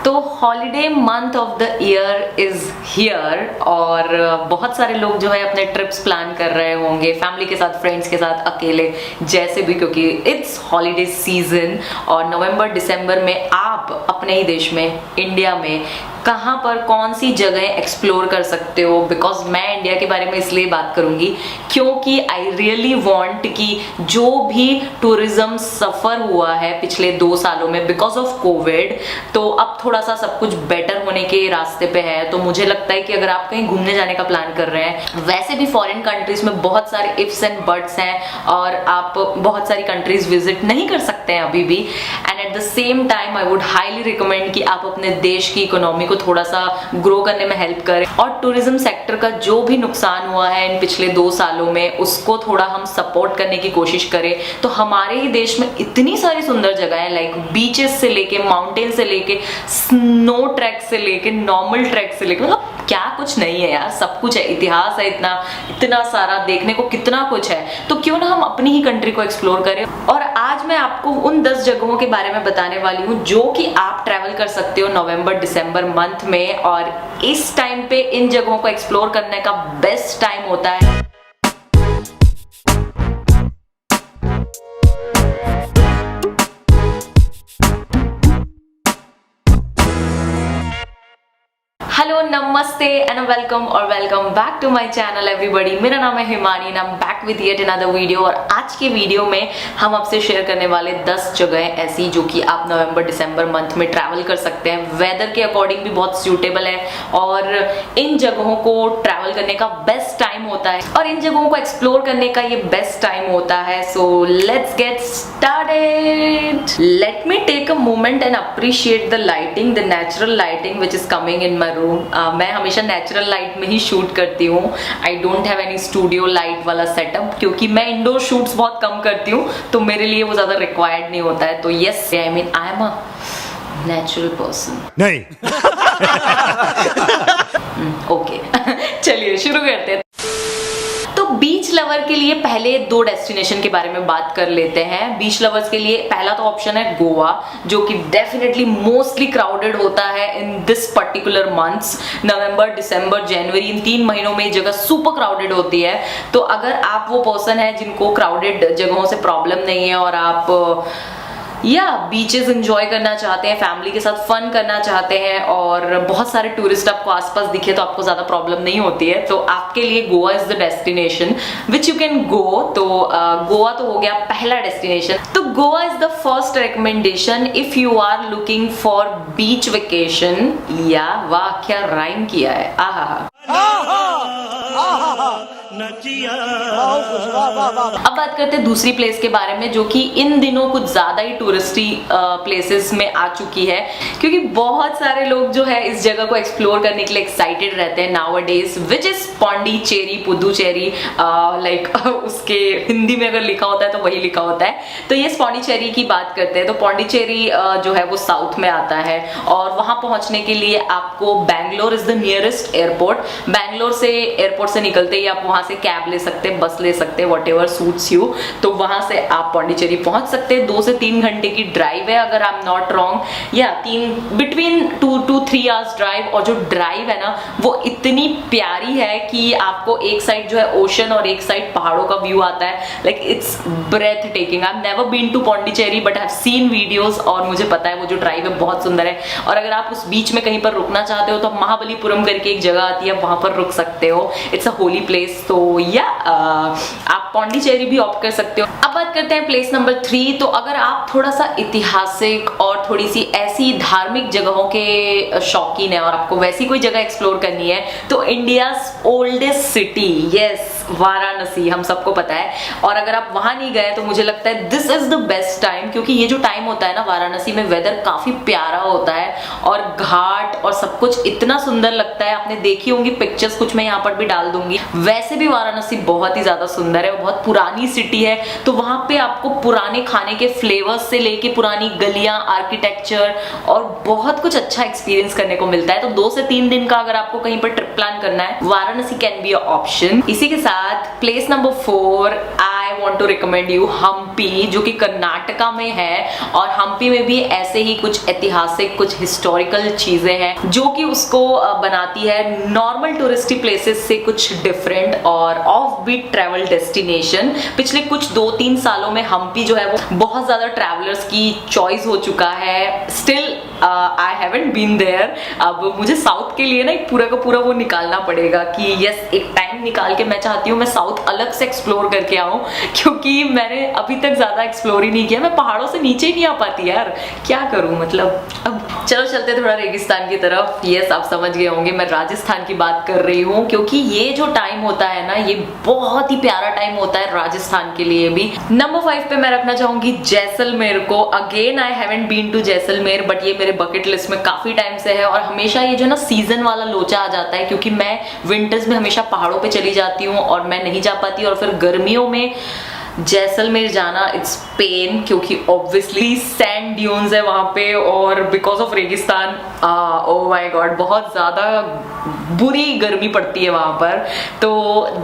तो holiday month of the year is here और बहुत सारे लोग जो है अपने ट्रिप्स प्लान कर रहे होंगे फैमिली के साथ, फ्रेंड्स के साथ, अकेले, जैसे भी, क्योंकि इट्स हॉलीडे सीजन। और नवंबर दिसंबर में आप अपने ही देश में, इंडिया में कहाँ पर कौन सी जगह एक्सप्लोर कर सकते हो। बिकॉज मैं इंडिया के बारे में इसलिए बात करूंगी क्योंकि आई रियली वांट कि जो भी टूरिज्म सफर हुआ है पिछले 2 सालों में बिकॉज ऑफ कोविड, तो अब थोड़ा सा सब कुछ बेटर होने के रास्ते पे है। तो मुझे लगता है कि अगर आप कहीं घूमने जाने का प्लान कर रहे हैं, वैसे भी फॉरेन कंट्रीज में बहुत सारे इफ्स एंड बट्स हैं और आप बहुत सारी कंट्रीज विजिट नहीं कर सकते हैं अभी भी। And eight the same time I would highly recommend कि आप अपने देश की इकोनॉमी को थोड़ा सा ग्रो करने में हेल्प करें और टूरिज्म सेक्टर का जो भी नुकसान हुआ है इन पिछले 2 सालों में उसको थोड़ा हम सपोर्ट करने की कोशिश करें। तो हमारे ही देश में इतनी सारी सुंदर जगह है, लाइक बीचेस से लेके, माउंटेन से लेके, स्नो ट्रैक से लेके, नॉर्मल ट्रैक से लेके, मतलब क्या कुछ नहीं है यार, सब कुछ है। इतिहास है इतना सारा, देखने को कितना कुछ है। तो क्यों ना हम अपनी ही कंट्री को एक्सप्लोर करें। और आज मैं आपको उन 10 जगहों के बारे में बताने वाली हूँ जो कि आप ट्रैवल कर सकते हो नवंबर दिसंबर मंथ में। और इस टाइम पे इन जगहों को एक्सप्लोर करने का बेस्ट टाइम होता है। हेलो, नमस्ते and welcome back to my channel everybody. मेरा नाम है Himani and I am back with yet another video. और आज के वीडियो में हम आपसे शेयर करने वाले 10 जगह ऐसी जो कि आप नवंबर दिसंबर मंथ में ट्रैवल कर सकते हैं। वेदर के अकॉर्डिंग भी बहुत सूटेबल है और इन जगहों को ट्रैवल करने का बेस्ट टाइम होता है और इन जगहों को एक्सप्लोर करने का ये बेस्ट टाइम होता है। So let's get started. Let me take a moment and appreciate the lighting, the natural lighting which is coming in my room. मैं हमेशा नेचुरल लाइट में ही शूट करती हूँ। I don't have any studio light वाला setup क्योंकि मैं indoor shoots बहुत कम करती हूँ, तो मेरे लिए वो ज्यादा रिक्वायर्ड नहीं होता है। तो yes, I mean I am a natural person. नहीं। ओके चलिए शुरू करते हैं। तो बीच लवर के लिए पहले 2 डेस्टिनेशन के बारे में बात कर लेते हैं। बीच लवर्स के लिए पहला तो ऑप्शन है गोवा, जो कि डेफिनेटली मोस्टली क्राउडेड होता है इन दिस पर्टिकुलर मंथ्स। नवंबर, दिसंबर, जनवरी, इन 3 महीनों में ये जगह सुपर क्राउडेड होती है। तो अगर आप वो पर्सन है जिनको क्राउडेड जगहों से प्रॉब्लम नहीं है और आप बीचेस एंजॉय करना चाहते हैं, फैमिली के साथ फन करना चाहते हैं और बहुत सारे टूरिस्ट आपको आसपास दिखे तो आपको ज्यादा प्रॉब्लम नहीं होती है, तो आपके लिए Goa is the destination which you can go. तो गोवा तो हो गया पहला डेस्टिनेशन। तो Goa is the first recommendation if you are looking for beach vacation. या वाह, क्या राइम किया है, आहा। अब बात करते हैं दूसरी प्लेस के बारे में जो कि इन दिनों कुछ ज्यादा ही टूरिस्टी प्लेसेस में आ चुकी है, क्योंकि बहुत सारे लोग जो है इस जगह को एक्सप्लोर करने के लिए एक्साइटेड रहते हैं nowadays, which is Pondicherry, Puducherry, like उसके हिंदी में अगर लिखा होता है तो वही लिखा होता है। तो ये पौंडीचेरी की बात करते हैं। तो पौंडीचेरी जो है वो साउथ में आता है और वहां पहुंचने के लिए आपको Bangalore is the nearest airport. Bangalore से एयरपोर्ट से निकलते ही आप वहां से कैब ले सकते हैं, बस ले सकते हैं, वट एवर सूट्स यू। तो वहां से आप पौंडीचेरी पहुंच सकते हैं। 2 से 3 घंटे की ड्राइव है अगर आई एम नॉट रॉन्ग, या बिटवीन 2 to 3 आवर्स ड्राइव। और जो ड्राइव है ना वो इतनी प्यारी है कि आपको एक साइड जो है ओशन और एक साइड पहाड़ों का व्यू आता है। Like it's breathtaking. I have never been to Pondicherry but I have seen videos और मुझे पता है वो जो ड्राइव है बहुत सुंदर है। और अगर आप उस बीच में कहीं पर रुकना चाहते हो तो महाबलीपुरम करके एक जगह आती है, वहां पर रुक सकते हो। It's a holy place. तो आप पौंडीचेरी भी ऑप्ट कर सकते हो। अब बात करते हैं प्लेस नंबर 3। तो अगर आप थोड़ा सा ऐतिहासिक और थोड़ी सी ऐसी धार्मिक जगहों के शौकीन है और आपको वैसी कोई जगह एक्सप्लोर करनी है तो India's oldest city, yes, Varanasi, हम सबको पता है। और अगर आप वहां नहीं गए तो मुझे लगता है this is the best time, क्योंकि ये जो टाइम होता है ना वाराणसी में वेदर काफी प्यारा होता है और घाट और सब कुछ इतना सुंदर लगता है। आपने देखी होंगी पिक्चर्स, कुछ मैं यहाँ पर भी डाल दूंगी। वैसे भी वाराणसी बहुत ही ज्यादा सुंदर है, बहुत पुरानी सिटी है। तो वहां पे आपको पुराने खाने के फ्लेवर्स से लेके पुरानी गलियां, आर्किटेक्चर और बहुत कुछ अच्छा एक्सपीरियंस करने को मिलता है। तो 2 से 3 दिन का अगर आपको कहीं पर ट्रिप प्लान करना है, Varanasi can be a option. इसी के साथ place number 4 I want to recommend you Hampi, जो कि कर्नाटका में है। और हम्पी में भी ऐसे ही कुछ ऐतिहासिक, कुछ हिस्टोरिकल चीजें हैं जो कि उसको बनाती है नॉर्मल टूरिस्टी प्लेसेस से कुछ डिफरेंट और ऑफ बीट ट्रैवल डेस्टिनेशन। पिछले कुछ 2-3 सालों में हम्पी जो है वो बहुत ज्यादा ट्रैवलर्स की चॉइस हो चुका है। Still I haven't been there. अब मुझे साउथ के लिए ना एक पूरा का पूरा वो निकालना पड़ेगा कि यस, एक टाइम निकाल के मैं चाहती हूँ मैं साउथ अलग से एक्सप्लोर करके आऊँ, क्योंकि मैंने अभी तक ज्यादा एक्सप्लोर ही नहीं किया। मैं पहाड़ों से नीचे ही नहीं आ पाती यार, क्या करूँ मतलब। अब चलो चलते थोड़ा रेगिस्तान की तरफ। यस, आप समझ गए होंगे मैं राजस्थान की बात कर रही हूँ, क्योंकि ये जो टाइम होता है ना, ये बहुत ही प्यारा टाइम होता है राजस्थान के लिए भी। नंबर 5 पे मैं रखना चाहूंगी जैसलमेर को। Again I haven't been to Jaisalmer, but ये मेरे बकेट लिस्ट में काफी टाइम से है। और हमेशा ये जो ना सीजन वाला लोचा आ जाता है, क्योंकि मैं विंटर्स में हमेशा पहाड़ों पे चली जाती हूँ और मैं नहीं जा पाती। और फिर गर्मियों में जैसलमेर जाना इट्स पेन, क्योंकि ऑब्वियसली सैंड ड्यून्स है वहां पे और बिकॉज ऑफ रेगिस्तान ओ माय गॉड बहुत ज्यादा बुरी गर्मी पड़ती है वहां पर। तो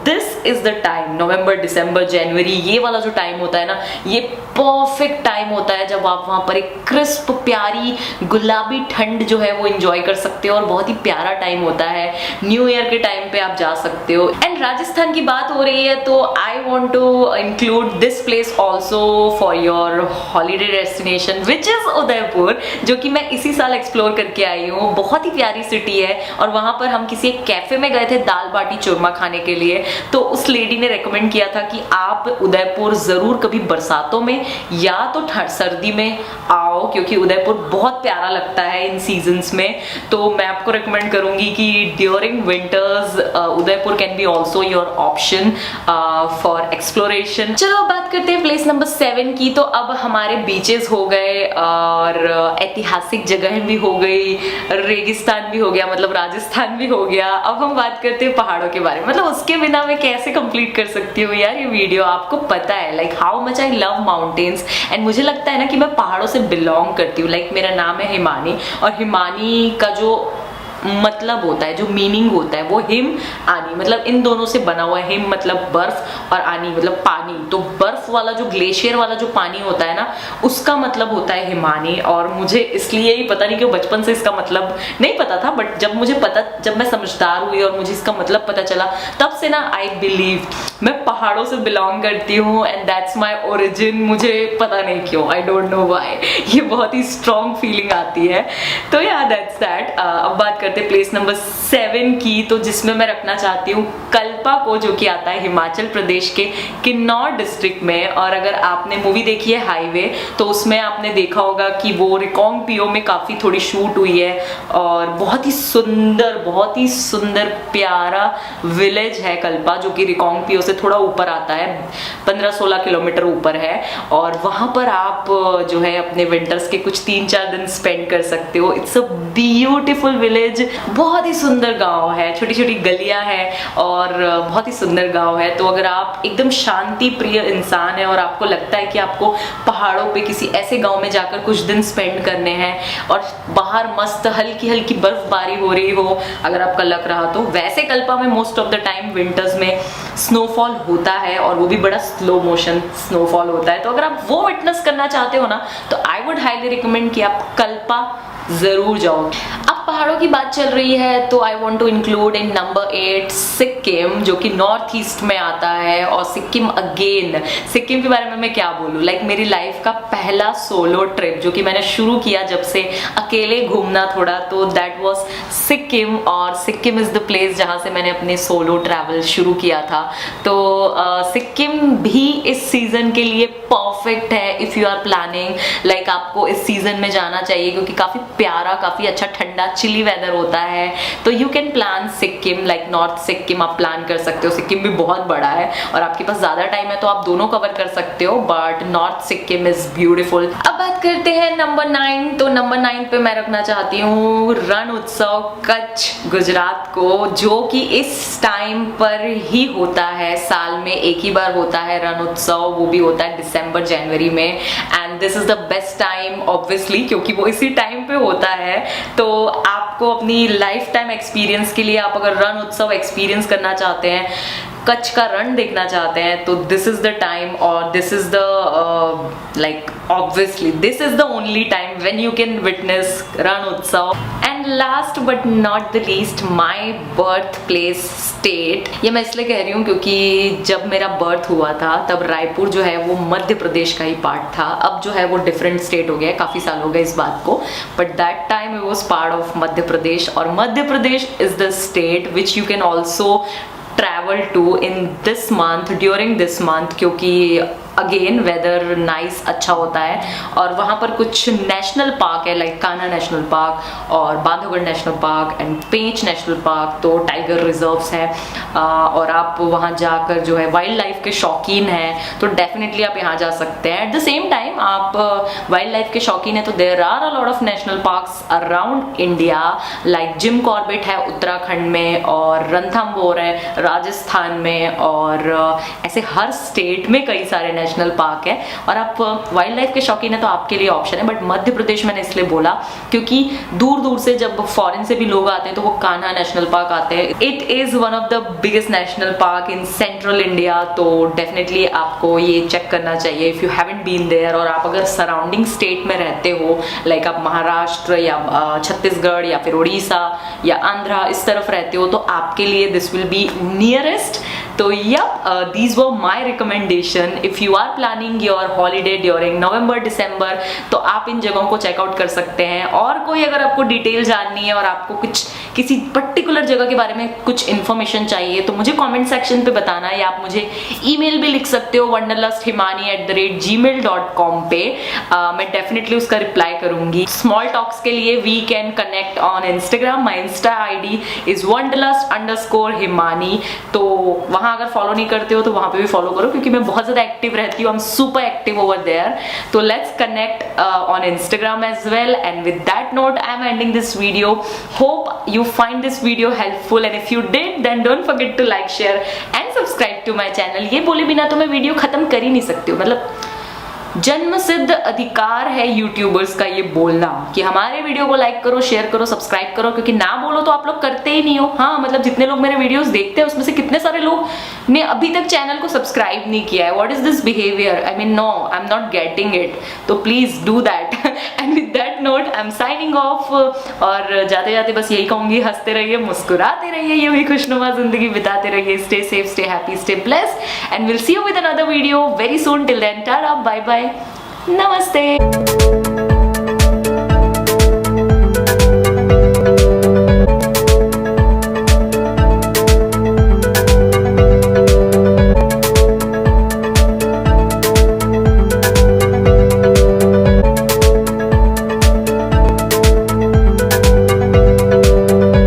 दिस इज द टाइम, नवंबर, दिसंबर, जनवरी, ये वाला जो टाइम होता है ना, ये परफेक्ट टाइम होता है जब आप वहां पर एक क्रिस्प प्यारी गुलाबी ठंड जो है वो एंजॉय कर सकते हो। और बहुत ही प्यारा टाइम होता है, न्यू ईयर के टाइम पे आप जा सकते हो। एंड राजस्थान की बात हो रही है तो I want to include this place also for your holiday destination, which is Udaipur, जो कि मैं इसी साल एक्सप्लोर करके आई हूँ। बहुत ही प्यारी सिटी है और वहां पर हम किसी एक कैफे में गए थे दाल बाटी चूरमा खाने के लिए। तो उस लेडी ने रेकमेंड किया था कि आप उदयपुर जरूर कभी बरसातों में या तो सर्दी में आओ, क्योंकि उदयपुर बहुत प्यारा लगता है इन सीजन्स में। तो मैं आपको रेकमेंड करूंगी कि during winters Udaipur can be also your option for exploration. चलो बात करते हैं प्लेस नंबर 7 की। तो अब हमारे बीचेस हो गए और ऐतिहासिक जगह भी हो गई, रेगिस्तान भी हो गया, मतलब राजस्थान भी हो गया। अब हम बात करते हैं पहाड़ों के बारे में। मतलब उसके बिना मैं कैसे कंप्लीट कर सकती हूँ यार ये वीडियो। आपको पता है like how much I love mountains, and मुझे लगता है ना कि मैं पहाड़ों से बिलोंग करती हूँ। लाइक मेरा नाम है हिमानी, और हिमानी का जो मतलब होता है, जो मीनिंग होता है वो हिम आनी, मतलब इन दोनों से बना हुआ है। हिम मतलब बर्फ और आनी मतलब पानी। तो बर्फ वाला जो ग्लेशियर वाला जो पानी होता है ना, उसका मतलब होता है हिमानी। और मुझे इसलिए ही पता नहीं क्यों बचपन से इसका मतलब नहीं पता था, बट जब मैं समझदार हुई और मुझे इसका मतलब पता चला, तब से ना आई बिलीव मैं पहाड़ों से बिलोंग करती हूँ एंड दैट्स माई ओरिजिन। मुझे पता नहीं क्यों, आई डोंट नो व्हाई, ये बहुत ही स्ट्रॉन्ग फीलिंग आती है। तो या दैट्स दैट। अब बात करते प्लेस नंबर 7 की, तो जिसमें मैं रखना चाहती हूँ कल्पा को, जो कि आता है हिमाचल प्रदेश के किन्नौर डिस्ट्रिक्ट में। और अगर आपने मूवी देखी है हाईवे, तो उसमें आपने देखा होगा कि वो रिकोंग पियो में काफी थोड़ी शूट हुई है। और बहुत ही सुंदर प्यारा विलेज है कल्पा, जो कि रिकोंग पियो से थोड़ा ऊपर आता है, 15-16 किलोमीटर ऊपर है। और वहां पर आप जो है अपने विंटर्स के कुछ 3-4 दिन स्पेंड कर सकते हो। इट्स अ ब्यूटीफुल विलेज, बहुत ही सुंदर गांव है, छोटी छोटी गलियां हैं और बहुत ही सुंदर गांव है। तो अगर आप एकदम शांति प्रिय इंसान है और आपको लगता है कि आपको पहाड़ों पे किसी ऐसे गांव में जाकर कुछ दिन स्पेंड करने हैं और बाहर मस्त हल्की हल्की बर्फबारी हो रही हो, अगर आपका लग रहा तो वैसे कल्पा में most of the time winters में स्नोफॉल होता है, और वो भी बड़ा स्लो मोशन स्नोफॉल होता है। तो अगर आप वो विटनेस करना चाहते हो ना, तो आई वुड हाईली रिकमेंड कि आप कल्पा जरूर जाओ। अब पहाड़ों की बात चल रही है तो I want to include in number 8 Sikkim, जो कि नॉर्थ ईस्ट में आता है। और सिक्किम सिक्किम के बारे में मैं क्या बोलूं, लाइक मेरी लाइफ का पहला सोलो ट्रिप जो कि मैंने शुरू किया जब से अकेले घूमना थोड़ा, तो दैट वाज सिक्किम। और सिक्किम इज द प्लेस जहां से मैंने अपने सोलो ट्रैवल शुरू किया था। तो सिक्किम भी इस सीजन के लिए परफेक्ट है if you are planning, like आपको इस सीजन में जाना चाहिए, क्योंकि काफी प्यारा, काफी अच्छा ठंडा चिली वेदर होता है। तो you can plan Sikkim, like north Sikkim आप प्लान कर सकते हो। सिक्किम भी बहुत बड़ा है और आपके पास ज्यादा टाइम है तो आप दोनों कवर कर सकते हो, but north Sikkim is beautiful. अब बात करते हैं नंबर 9। तो नंबर 9 पे मैं रखना चाहती हूँ रण उत्सव कच्छ गुजरात को, जो कि इस टाइम पर ही होता है, साल में एक ही बार होता है रण उत्सव। वो भी होता है दिसंबर जनवरी में, and this is the best time obviously, क्योंकि वो इसी टाइम पे होता है। तो आपको अपनी लाइफ टाइम एक्सपीरियंस के लिए, आप अगर रण उत्सव एक्सपीरियंस करना चाहते हैं, कच्छ का रण देखना चाहते हैं तो दिस इज द टाइम, और this is the like obviously this is the only time when you can witness रण उत्सव। And last but not the least, my birth place state. ये मैं इसलिए कह रही हूँ क्योंकि जब मेरा बर्थ हुआ था तब रायपुर जो है वो मध्य प्रदेश का ही पार्ट था। अब जो है वो डिफरेंट स्टेट हो गया है, काफ़ी साल हो गए इस बात को, but that time it was part of Madhya Pradesh. और Madhya Pradesh is the state which you can also travel to in this month, during this month, क्योंकि अगेन वेदर नाइस अच्छा होता है। और वहाँ पर कुछ नेशनल पार्क है लाइक कान्हा नेशनल पार्क और Bandhavgarh national park and Pench national park, तो टाइगर रिजर्व्स हैं। और आप वहाँ जाकर जो है वाइल्ड लाइफ के शौकीन हैं तो डेफिनेटली आप यहाँ जा सकते हैं। एट द सेम टाइम आप वाइल्ड लाइफ के शौकीन हैं तो there are a lot of national parks around India, like Jim Corbett है उत्तराखंड में, और रणथंभौर है राजस्थान में, और ऐसे हर स्टेट में कई सारे नेशनल पार्क है। और आप वाइल्ड लाइफ के शौकीन है तो आपके लिए ऑप्शन है। बट मध्य प्रदेश मैंने इसलिए बोला क्योंकि दूर दूर से जब फॉरेन से भी लोग आते हैं तो वो कान्हा नेशनल पार्क आते हैं। It is one of the biggest national park in central India, so definitely आपको ये चेक करना चाहिए if you haven't been there. और आप अगर सराउंडिंग स्टेट में रहते हो, लाइक आप महाराष्ट्र या छत्तीसगढ़ या फिर उड़ीसा या आंध्रा इस तरफ रहते हो, तो आपके लिए दिस विल बी नियरेस्ट। तो yup, these were my recommendation if you are planning your holiday during November December, तो आप इन जगहों को चेकआउट कर सकते हैं। और कोई अगर आपको डिटेल जाननी है और आपको कुछ किसी पर्टिकुलर जगह के बारे में कुछ इन्फॉर्मेशन चाहिए तो मुझे कमेंट सेक्शन पे बताना, या आप मुझे ईमेल भी लिख सकते हो wanderlusthimani@gmail.com पे। मैं डेफिनेटली उसका रिप्लाई करूंगी। स्मॉल टॉक्स के लिए we can connect on Instagram. My insta ID is wanderlust_himani, तो वहां अगर फॉलो नहीं करते हो तो वहां पे भी फॉलो करो क्योंकि मैं बहुत ज्यादा एक्टिव रहती हूँ। I am super active over there, तो let's connect on Instagram as well. And with that note, I am ending this video. Hope you find this video helpful, and if you did, then don't forget to like, share and subscribe to my channel. ये बोले बिना तो मैं video खत्म कर ही नहीं सकती हूँ। मतलब जन्म सिद्ध अधिकार है यूट्यूबर्स का ये बोलना कि हमारे वीडियो को लाइक करो, शेयर करो, सब्सक्राइब करो, क्योंकि ना बोलो तो आप लोग करते ही नहीं हो। हाँ, मतलब जितने लोग मेरे वीडियोस देखते हैं उसमें से कितने सारे लोग ने अभी तक चैनल को सब्सक्राइब नहीं किया है। What is this behaviour? I mean no, I am not getting it, तो please do that. And with that note I am signing off, और जाते जाते बस यही कहूंगी, हंसते रहिए, मुस्कुराते रहिए, यूं ही खुशनुमा जिंदगी बिताते रहिए। Stay safe, stay happy, stay blessed, and will see you with another video very soon. Till then, tata, bye bye, नमस्ते।